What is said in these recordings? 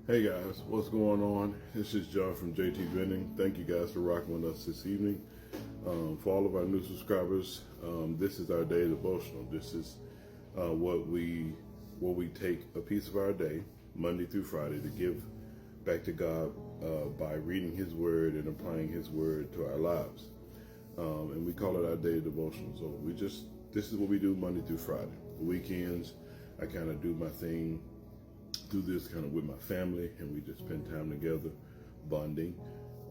Hey guys, what's going on? This is John from JT Vending. Thank you guys for rocking with us this evening. For all of our new subscribers, this is our day devotional. This is where we take a piece of our day, Monday through Friday, to give back to God by reading His Word and applying His Word to our lives. And we call it our day devotional. So this is what we do Monday through Friday. The weekends, I kind of do my thing, do this kind of with my family, and we just spend time together, bonding.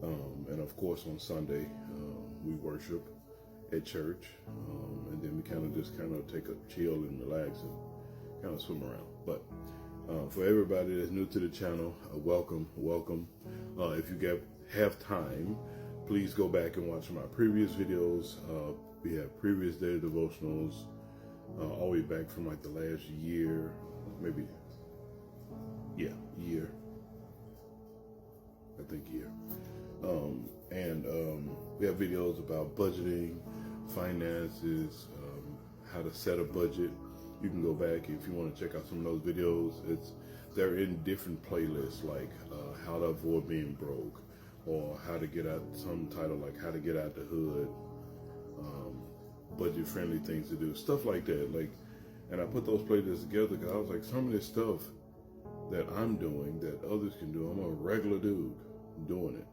And of course on Sunday, we worship at church, and then we kind of take a chill and relax and kind of swim around. But for everybody that's new to the channel, welcome. If you have time, please go back and watch my previous videos. We have previous day devotionals, all the way back from like the last year, maybe. Yeah, year. I think year. We have videos about budgeting, finances, how to set a budget. You can go back if you want to check out some of those videos. They're in different playlists, like how to avoid being broke, or how to get out, some title like how to get out the hood, budget friendly things to do, stuff like that. And I put those playlists together because I was like, some of this stuff that I'm doing that others can do, I'm a regular dude doing it.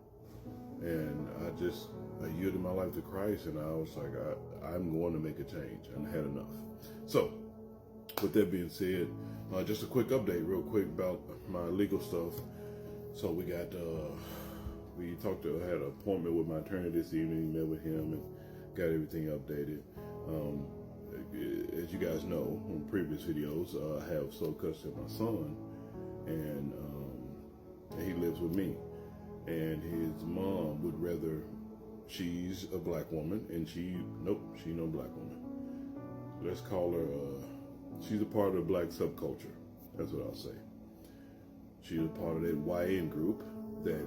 And I yielded my life to Christ, and I was like, I'm going to make a change, and I had enough. So with that being said, just a quick update real quick about my legal stuff. So we had an appointment with my attorney this evening, met with him and got everything updated. As you guys know from previous videos, I have sole custody of my son, and he lives with me. And his mom would rather, she's a black woman, and she no black woman. Let's call her, she's a part of the black subculture. That's what I'll say. She's a part of that YN group that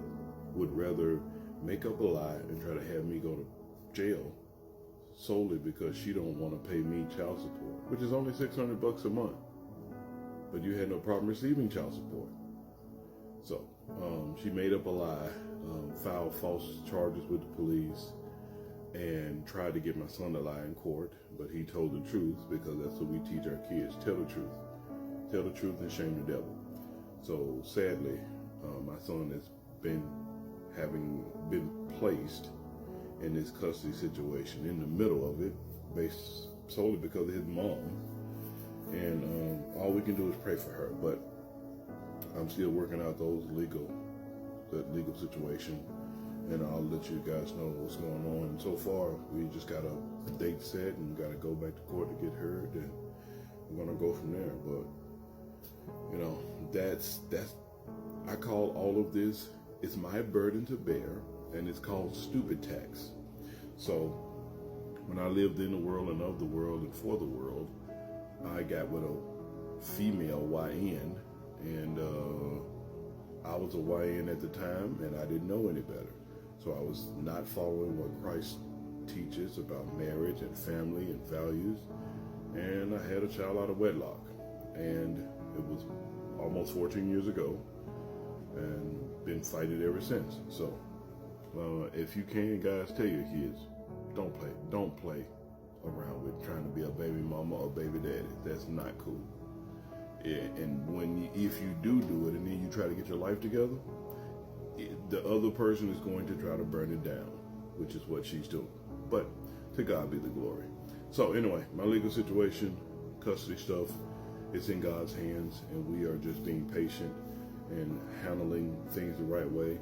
would rather make up a lie and try to have me go to jail solely because she don't want to pay me child support, which is only $600 a month. But you had no problem receiving child support. So she made up a lie, filed false charges with the police, and tried to get my son to lie in court. But he told the truth, because that's what we teach our kids: tell the truth. Tell the truth and shame the devil. So sadly, my son has been placed in this custody situation in the middle of it, based solely because of his mom. And all we can do is pray for her. But I'm still working out that legal situation, and I'll let you guys know what's going on. And so far, we just got a date set and got to go back to court to get heard, and we're gonna go from there. But that's I call all of this, it's my burden to bear, and it's called stupid tax. So when I lived in the world and of the world and for the world, I got with a female YN, and I was a YN at the time, and I didn't know any better. So I was not following what Christ teaches about marriage and family and values, and I had a child out of wedlock, and it was almost 14 years ago, and been fighting ever since. So if you can, guys, tell your kids, don't play around with trying to be a baby mama or baby daddy. That's not cool. Yeah, and if you do it and then you try to get your life together, the other person is going to try to burn it down, which is what she's doing. But to God be the glory. So anyway, my legal situation, custody stuff, it's in God's hands, and we are just being patient and handling things the right way.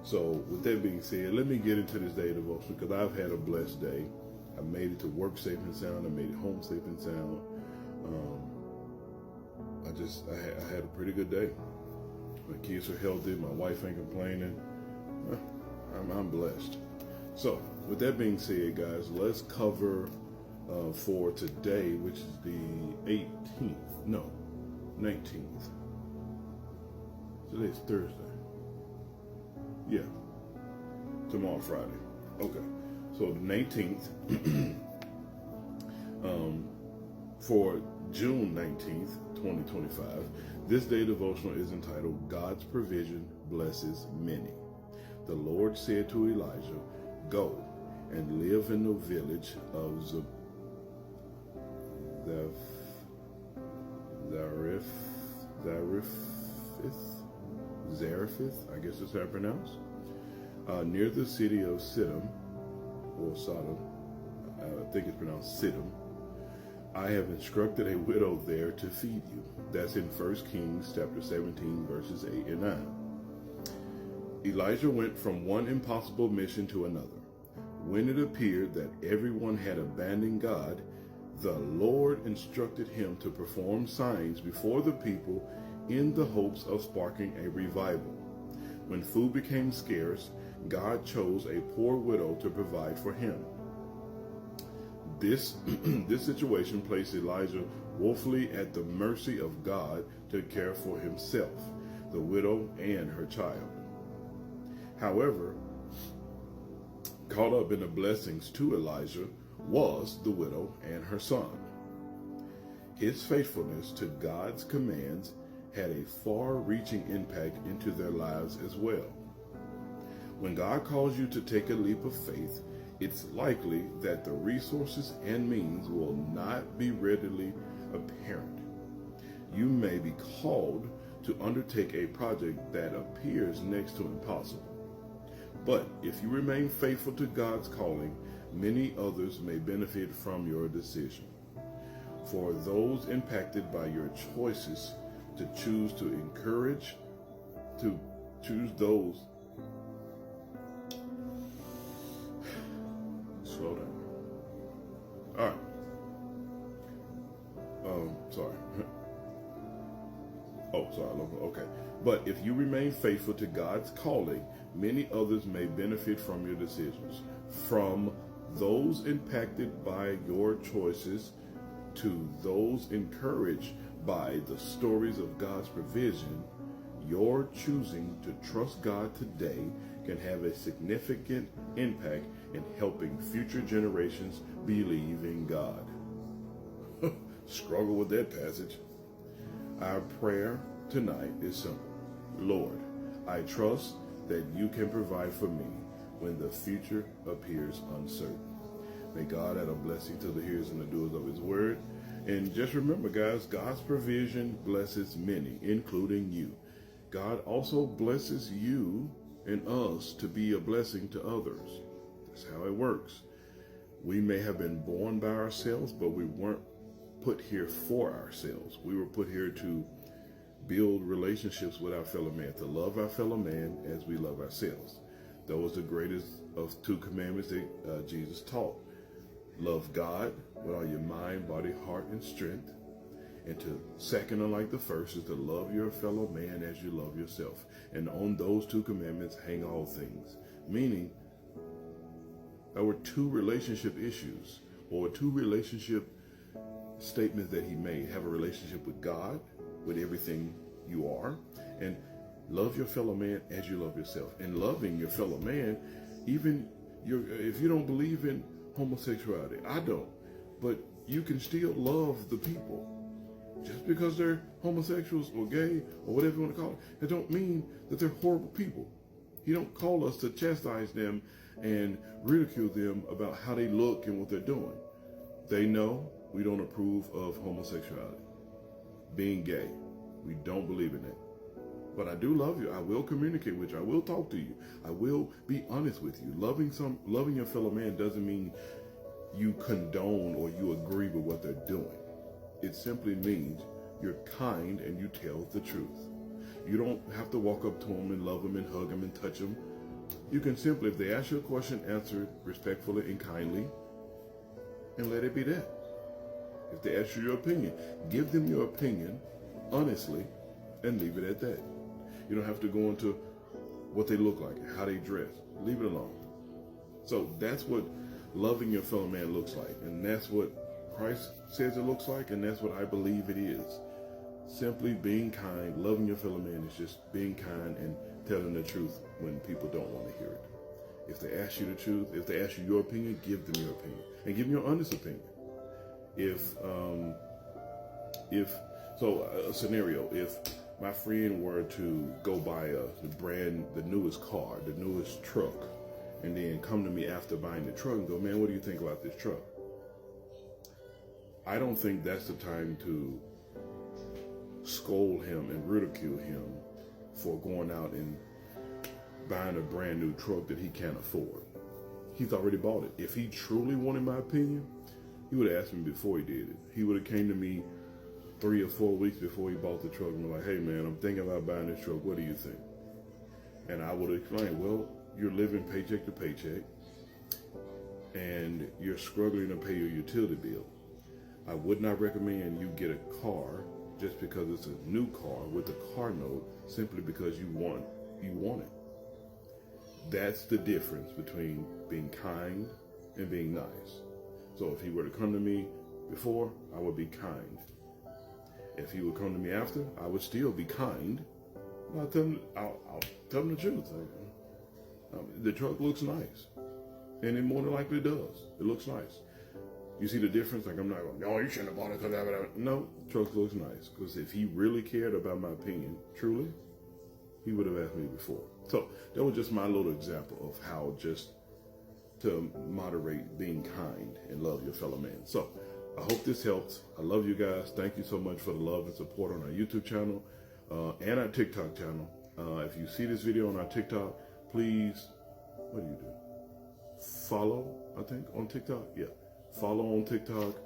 So with that being said, let me get into this day devotion, because I've had a blessed day. I made it to work safe and sound. I made it home safe and sound. I had a pretty good day. My kids are healthy. My wife ain't complaining. I'm blessed. So with that being said, guys, let's cover for today, which is the 19th. Today's Thursday. Yeah. Tomorrow, Friday. Okay. So the 19th, for June 19th, 2025. This day devotional is entitled, God's Provision Blesses Many. The Lord said to Elijah, Go and live in the village of Zarephath, I guess that's how it's pronounced, near the city of Sidon, or Sodom, I think it's pronounced Sidon. I have instructed a widow there to feed you. That's in 1 Kings chapter 17, verses 8 and 9. Elijah went from one impossible mission to another. When it appeared that everyone had abandoned God, the Lord instructed him to perform signs before the people in the hopes of sparking a revival. When food became scarce, God chose a poor widow to provide for him. This situation placed Elijah woefully at the mercy of God to care for himself, the widow, and her child. However, caught up in the blessings to Elijah was the widow and her son. His faithfulness to God's commands had a far-reaching impact into their lives as well. When God calls you to take a leap of faith, it's likely that the resources and means will not be readily apparent. You may be called to undertake a project that appears next to impossible. But if you remain faithful to God's calling, many others may benefit from your decision. For those impacted by your choices to choose to encourage, to choose those. Slow down. All right. Sorry. Okay. But if you remain faithful to God's calling, many others may benefit from your decisions. From those impacted by your choices to those encouraged by the stories of God's provision, your choosing to trust God today can have a significant impact in helping future generations believe in God. Struggle with that passage. Our prayer tonight is simple. Lord, I trust that you can provide for me when the future appears uncertain. May God add a blessing to the hearers and the doers of his word. And just remember, guys, God's provision blesses many, including you. God also blesses you and us to be a blessing to others. That's how it works. We may have been born by ourselves, but we weren't put here for ourselves. We were put here to build relationships with our fellow man, to love our fellow man as we love ourselves. That was the greatest of two commandments that Jesus taught. Love God with all your mind, body, heart, and strength. And to second, unlike the first, is to love your fellow man as you love yourself. And on those two commandments hang all things. Meaning, there were two relationship issues, or two relationship statements that he made. Have a relationship with God, with everything you are, and love your fellow man as you love yourself. And loving your fellow man, even if you don't believe in homosexuality, I don't, but you can still love the people. Just because they're homosexuals or gay or whatever you want to call it, it don't mean that they're horrible people. He don't call us to chastise them and ridicule them about how they look and what they're doing. They know we don't approve of homosexuality, being gay. We don't believe in that. But I do love you. I will communicate with you. I will talk to you. I will be honest with you. Loving your fellow man doesn't mean you condone or you agree with what they're doing. It simply means you're kind and you tell the truth. You don't have to walk up to them and love them and hug them and touch them. You can simply, if they ask you a question, answer it respectfully and kindly and let it be that. If they ask you your opinion, give them your opinion honestly and leave it at that. You don't have to go into what they look like, how they dress. Leave it alone. So that's what loving your fellow man looks like. And that's what Christ says it looks like, and that's what I believe it is. Simply being kind, loving your fellow man is just being kind and telling the truth when people don't want to hear it. If they ask you the truth, if they ask you your opinion, give them your opinion. And give them your honest opinion. If a scenario, if my friend were to go buy the newest car, the newest truck, and then come to me after buying the truck and go, man, what do you think about this truck? I don't think that's the time to scold him and ridicule him for going out and buying a brand new truck that he can't afford. He's already bought it. If he truly wanted my opinion, he would have asked me before he did it. He would have came to me 3 or 4 weeks before he bought the truck and be like, hey man, I'm thinking about buying this truck. What do you think? And I would explain, well, you're living paycheck to paycheck and you're struggling to pay your utility bill. I would not recommend you get a car just because it's a new car with a car note simply because you want it. That's the difference between being kind and being nice. So if he were to come to me before, I would be kind. If he would come to me after, I would still be kind. I'll tell him the truth. The truck looks nice. And it more than likely does. It looks nice. You see the difference? Like, I'm not going, no, you shouldn't have bought it because that. No, the truck looks nice. Because if he really cared about my opinion, truly, he would have asked me before. So that was just my little example of how just to moderate being kind and love your fellow man. So I hope this helps. I love you guys. Thank you so much for the love and support on our YouTube channel and our TikTok channel. If you see this video on our TikTok, please, what do? Follow, I think, on TikTok. Yeah. Follow on TikTok.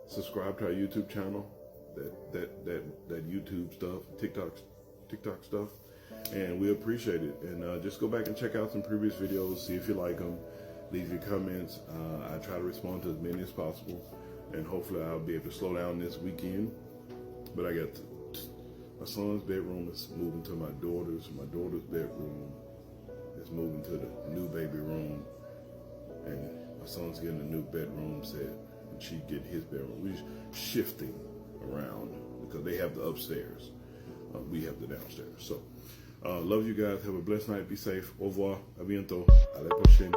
Subscribe to our YouTube channel. That YouTube stuff, TikTok stuff. And we appreciate it. And just go back and check out some previous videos. See if you like them. Leave your comments. I try to respond to as many as possible. And hopefully I'll be able to slow down this weekend. But I got my son's bedroom is moving to my daughter's. My daughter's bedroom is moving to the new baby room. And my son's getting a new bedroom set. And she getting his bedroom. We're shifting around because they have the upstairs. We have the downstairs. So, love you guys. Have a blessed night. Be safe. Au revoir. A bientôt. À la prochaine.